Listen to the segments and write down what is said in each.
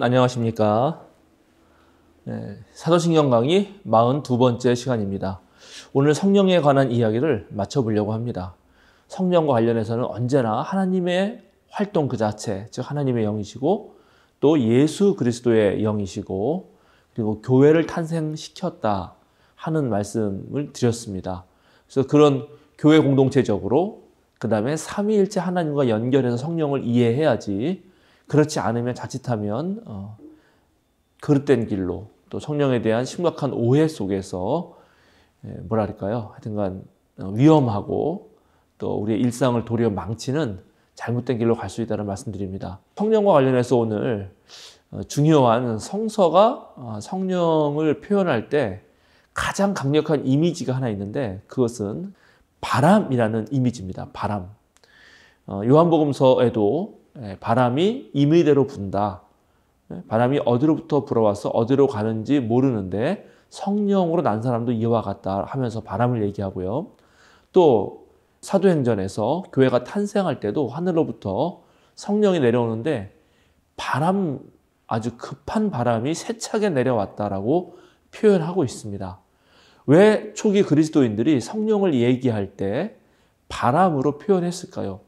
안녕하십니까. 사도신경 강의 42번째 시간입니다. 오늘 성령에 관한 이야기를 마쳐보려고 합니다. 성령과 관련해서는 언제나 하나님의 활동 그 자체, 즉 하나님의 영이시고 또 예수 그리스도의 영이시고 그리고 교회를 탄생시켰다 하는 말씀을 드렸습니다. 그래서 그런 교회 공동체적으로 그 다음에 삼위일체 하나님과 연결해서 성령을 이해해야지, 그렇지 않으면 자칫하면 그릇된 길로 또 성령에 대한 심각한 오해 속에서 뭐랄까요, 하여튼간 위험하고 또 우리의 일상을 도리어 망치는 잘못된 길로 갈 수 있다는 말씀드립니다. 성령과 관련해서 오늘 중요한 성서가 성령을 표현할 때 가장 강력한 이미지가 하나 있는데 그것은 바람이라는 이미지입니다. 바람. 요한복음서에도 바람이 임의대로 분다. 바람이 어디로부터 불어와서 어디로 가는지 모르는데 성령으로 난 사람도 이와 같다 하면서 바람을 얘기하고요. 또 사도행전에서 교회가 탄생할 때도 하늘로부터 성령이 내려오는데 바람, 아주 급한 바람이 세차게 내려왔다라고 표현하고 있습니다. 왜 초기 그리스도인들이 성령을 얘기할 때 바람으로 표현했을까요?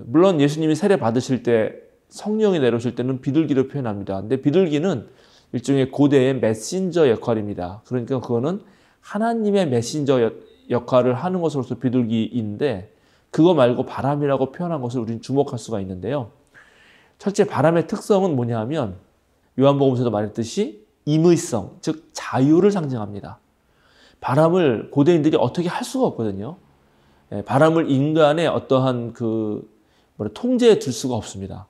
물론 예수님이 세례 받으실 때 성령이 내려오실 때는 비둘기로 표현합니다. 근데 비둘기는 일종의 고대의 메신저 역할입니다. 그러니까 그거는 하나님의 메신저 역할을 하는 것으로서 비둘기인데 그거 말고 바람이라고 표현한 것을 우리는 주목할 수가 있는데요. 첫째, 바람의 특성은 뭐냐 하면 요한복음서도 말했듯이 임의성, 즉 자유를 상징합니다. 바람을 고대인들이 어떻게 할 수가 없거든요. 바람을 인간의 어떠한 통제에 둘 수가 없습니다.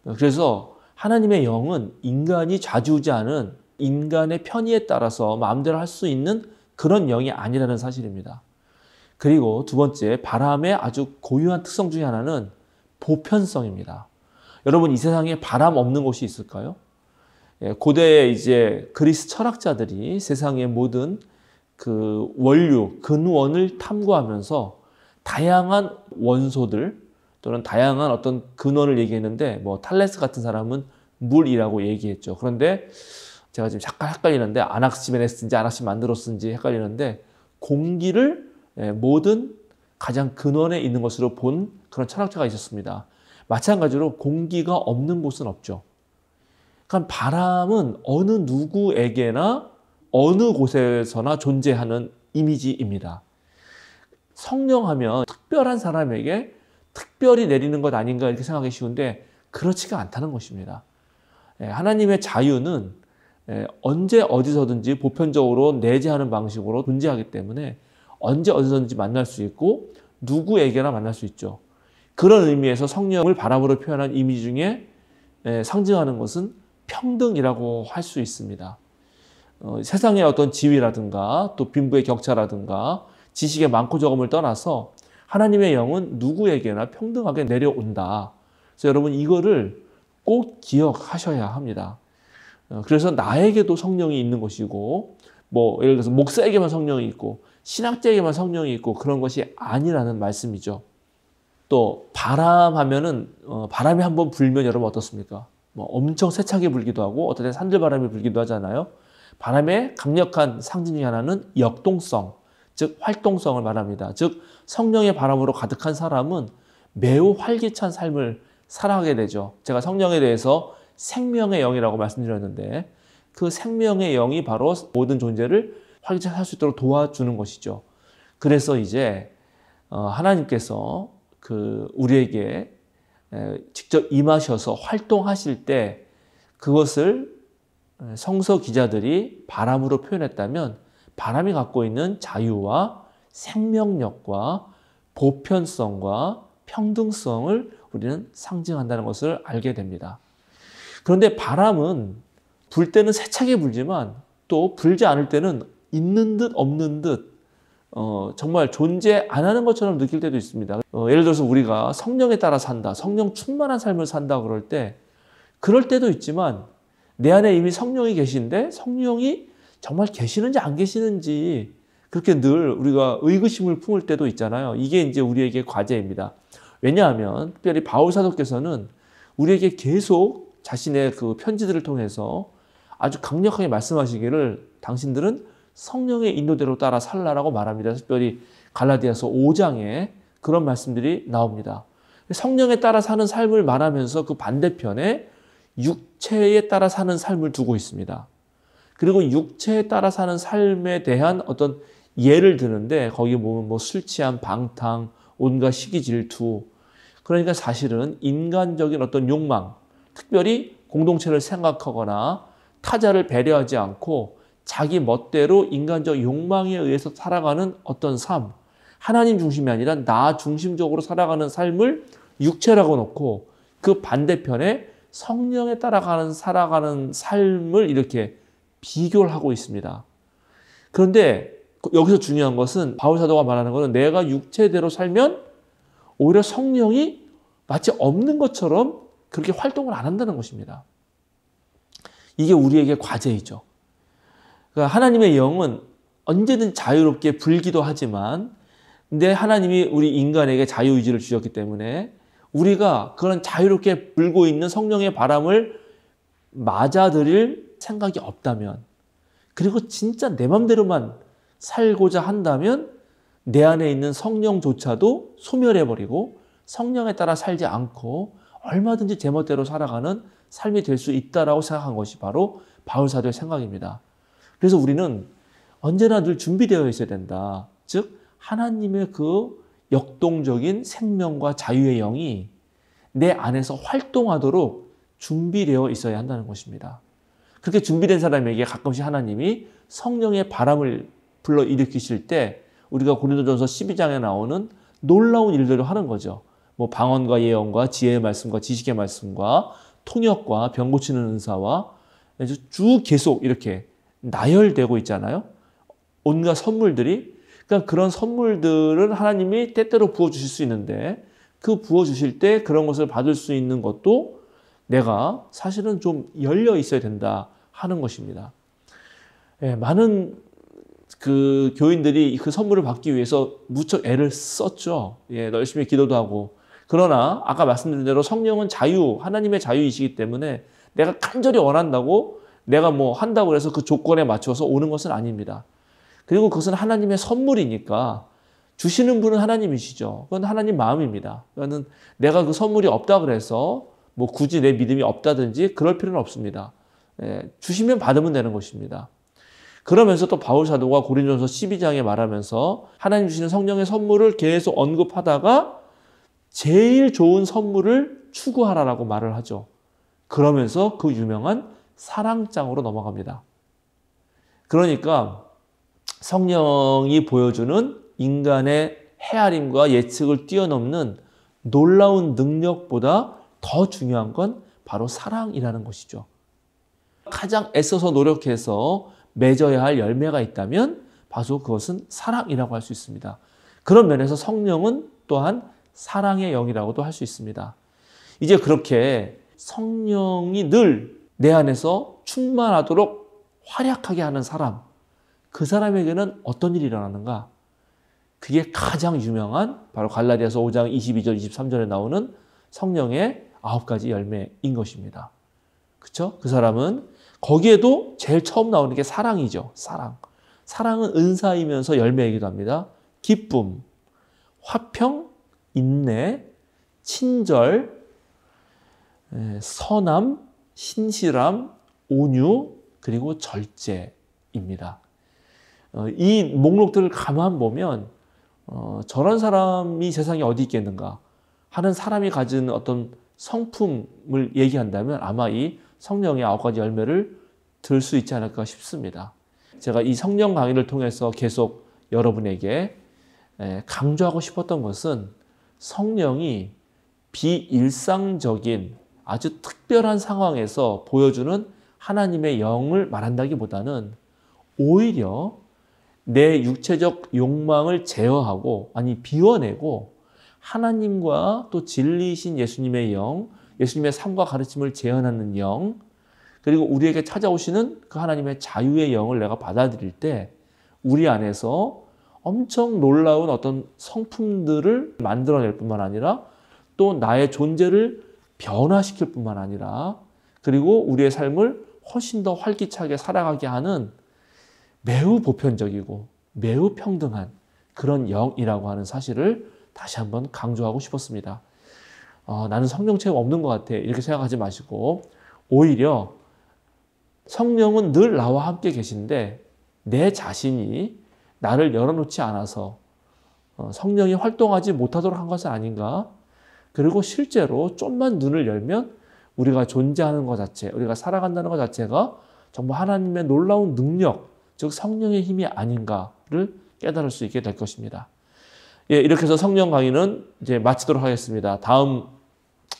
그래서 하나님의 영은 인간이 좌지우지하는 인간의 편의에 따라서 마음대로 할 수 있는 그런 영이 아니라는 사실입니다. 그리고 두 번째, 바람의 아주 고유한 특성 중에 하나는 보편성입니다. 여러분, 이 세상에 바람 없는 곳이 있을까요? 고대의 이제 그리스 철학자들이 세상의 모든 그 원류, 근원을 탐구하면서 다양한 원소들 또는 다양한 어떤 근원을 얘기했는데 뭐 탈레스 같은 사람은 물이라고 얘기했죠. 그런데 제가 지금 잠깐 헷갈리는데 아낙시메네스인지 아낙시만드로스인지 헷갈리는데 공기를 모든 가장 근원에 있는 것으로 본 그런 철학자가 있었습니다. 마찬가지로 공기가 없는 곳은 없죠. 그러니까 바람은 어느 누구에게나 어느 곳에서나 존재하는 이미지입니다. 성령하면 특별한 사람에게 특별히 내리는 것 아닌가 이렇게 생각하기 쉬운데 그렇지가 않다는 것입니다. 하나님의 자유는 언제 어디서든지 보편적으로 내재하는 방식으로 존재하기 때문에 언제 어디서든지 만날 수 있고 누구에게나 만날 수 있죠. 그런 의미에서 성령을 바람으로 표현한 이미지 중에 상징하는 것은 평등이라고 할 수 있습니다. 세상의 어떤 지위라든가 또 빈부의 격차라든가 지식의 많고 적음을 떠나서 하나님의 영은 누구에게나 평등하게 내려온다. 그래서 여러분 이거를 꼭 기억하셔야 합니다. 그래서 나에게도 성령이 있는 것이고 뭐 예를 들어서 목사에게만 성령이 있고 신학자에게만 성령이 있고 그런 것이 아니라는 말씀이죠. 또 바람하면은 바람이 한번 불면 여러분 어떻습니까? 뭐 엄청 세차게 불기도 하고 어떨 때 산들바람이 불기도 하잖아요. 바람의 강력한 상징 중에 하나는 역동성, 즉 활동성을 말합니다. 즉 성령의 바람으로 가득한 사람은 매우 활기찬 삶을 살아가게 되죠. 제가 성령에 대해서 생명의 영이라고 말씀드렸는데 그 생명의 영이 바로 모든 존재를 활기차게 살 수 있도록 도와주는 것이죠. 그래서 이제 하나님께서 우리에게 직접 임하셔서 활동하실 때 그것을 성서 기자들이 바람으로 표현했다면 바람이 갖고 있는 자유와 생명력과 보편성과 평등성을 우리는 상징한다는 것을 알게 됩니다. 그런데 바람은 불 때는 세차게 불지만 또 불지 않을 때는 있는 듯 없는 듯 정말 존재 안 하는 것처럼 느낄 때도 있습니다. 예를 들어서 우리가 성령에 따라 산다, 성령 충만한 삶을 산다 그럴 때 그럴 때도 있지만 내 안에 이미 성령이 계신데 성령이 정말 계시는지 안 계시는지 그렇게 늘 우리가 의구심을 품을 때도 있잖아요. 이게 이제 우리에게 과제입니다. 왜냐하면 특별히 바울 사도께서는 우리에게 계속 자신의 그 편지들을 통해서 아주 강력하게 말씀하시기를 당신들은 성령의 인도대로 따라 살라라고 말합니다. 특별히 갈라디아서 5장에 그런 말씀들이 나옵니다. 성령에 따라 사는 삶을 말하면서 그 반대편에 육체에 따라 사는 삶을 두고 있습니다. 그리고 육체에 따라 사는 삶에 대한 어떤 예를 드는데 거기 보면 뭐 술 취한 방탕, 온갖 시기 질투. 그러니까 사실은 인간적인 어떤 욕망, 특별히 공동체를 생각하거나 타자를 배려하지 않고 자기 멋대로 인간적 욕망에 의해서 살아가는 어떤 삶, 하나님 중심이 아니라 나 중심적으로 살아가는 삶을 육체라고 놓고 그 반대편에 성령에 따라가는 살아가는 삶을 이렇게 비교를 하고 있습니다. 그런데 여기서 중요한 것은 바울 사도가 말하는 것은 내가 육체대로 살면 오히려 성령이 마치 없는 것처럼 그렇게 활동을 안 한다는 것입니다. 이게 우리에게 과제이죠. 그러니까 하나님의 영은 언제든 자유롭게 불기도 하지만 근데 하나님이 우리 인간에게 자유의지를 주셨기 때문에 우리가 그런 자유롭게 불고 있는 성령의 바람을 맞아들일 생각이 없다면 그리고 진짜 내 맘대로만 살고자 한다면 내 안에 있는 성령조차도 소멸해버리고 성령에 따라 살지 않고 얼마든지 제 멋대로 살아가는 삶이 될 수 있다라고 생각한 것이 바로 바울 사도의 생각입니다. 그래서 우리는 언제나 늘 준비되어 있어야 된다. 즉 하나님의 그 역동적인 생명과 자유의 영이 내 안에서 활동하도록 준비되어 있어야 한다는 것입니다. 그렇게 준비된 사람에게 가끔씩 하나님이 성령의 바람을 불러일으키실 때 우리가 고린도전서 12장에 나오는 놀라운 일들을 하는 거죠. 뭐 방언과 예언과 지혜의 말씀과 지식의 말씀과 통역과 병 고치는 은사와 쭉 계속 이렇게 나열되고 있잖아요. 온갖 선물들이. 그러니까 그런 선물들은 하나님이 때때로 부어주실 수 있는데 그 부어주실 때 그런 것을 받을 수 있는 것도 내가 사실은 좀 열려 있어야 된다 하는 것입니다. 많은 그 교인들이 그 선물을 받기 위해서 무척 애를 썼죠. 열심히 기도도 하고. 그러나 아까 말씀드린 대로 성령은 자유, 하나님의 자유이시기 때문에 내가 간절히 원한다고 내가 뭐 한다고 해서 그 조건에 맞춰서 오는 것은 아닙니다. 그리고 그것은 하나님의 선물이니까 주시는 분은 하나님이시죠. 그건 하나님 마음입니다. 그러니까 내가 그 선물이 없다 그래서 뭐 굳이 내 믿음이 없다든지 그럴 필요는 없습니다. 주시면 받으면 되는 것입니다. 그러면서 또 바울 사도가 고린도전서 12장에 말하면서 하나님 주시는 성령의 선물을 계속 언급하다가 제일 좋은 선물을 추구하라라고 말을 하죠. 그러면서 그 유명한 사랑장으로 넘어갑니다. 그러니까 성령이 보여주는 인간의 헤아림과 예측을 뛰어넘는 놀라운 능력보다 더 중요한 건 바로 사랑이라는 것이죠. 가장 애써서 노력해서 맺어야 할 열매가 있다면 바로 그것은 사랑이라고 할 수 있습니다. 그런 면에서 성령은 또한 사랑의 영이라고도 할 수 있습니다. 이제 그렇게 성령이 늘 내 안에서 충만하도록 활약하게 하는 사람, 그 사람에게는 어떤 일이 일어나는가? 그게 가장 유명한 바로 갈라디아서 5장 22절, 23절에 나오는 성령의 9가지 열매인 것입니다. 그렇죠? 그 사람은 거기에도 제일 처음 나오는 게 사랑이죠. 사랑. 사랑은 은사이면서 열매이기도 합니다. 기쁨, 화평, 인내, 친절, 선함, 신실함, 온유, 그리고 절제입니다. 이 목록들을 가만 보면 저런 사람이 세상에 어디 있겠는가 하는 사람이 가진 어떤 성품을 얘기한다면 아마 이 성령의 9가지 열매를 들 수 있지 않을까 싶습니다. 제가 이 성령 강의를 통해서 계속 여러분에게 강조하고 싶었던 것은 성령이 비일상적인 아주 특별한 상황에서 보여주는 하나님의 영을 말한다기보다는 오히려 내 육체적 욕망을 제어하고 비워내고 하나님과 또 진리이신 예수님의 영, 예수님의 삶과 가르침을 재현하는 영, 그리고 우리에게 찾아오시는 그 하나님의 자유의 영을 내가 받아들일 때 우리 안에서 엄청 놀라운 어떤 성품들을 만들어낼 뿐만 아니라 또 나의 존재를 변화시킬 뿐만 아니라 그리고 우리의 삶을 훨씬 더 활기차게 살아가게 하는 매우 보편적이고 매우 평등한 그런 영이라고 하는 사실을 다시 한번 강조하고 싶었습니다. 나는 성령 체험 없는 것 같아 이렇게 생각하지 마시고 오히려 성령은 늘 나와 함께 계신데 내 자신이 나를 열어놓지 않아서 성령이 활동하지 못하도록 한 것은 아닌가. 그리고 실제로 좀만 눈을 열면 우리가 존재하는 것 자체, 우리가 살아간다는 것 자체가 정말 하나님의 놀라운 능력, 즉 성령의 힘이 아닌가를 깨달을 수 있게 될 것입니다. 예, 이렇게 해서 성령 강의는 이제 마치도록 하겠습니다. 다음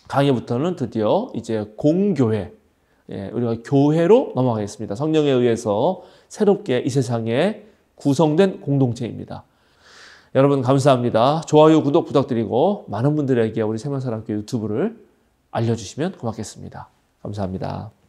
강의부터는 드디어 이제 공교회, 예, 우리가 교회로 넘어가겠습니다. 성령에 의해서 새롭게 이 세상에 구성된 공동체입니다. 여러분 감사합니다. 좋아요, 구독 부탁드리고 많은 분들에게 우리 세면사랑교회 유튜브를 알려주시면 고맙겠습니다. 감사합니다.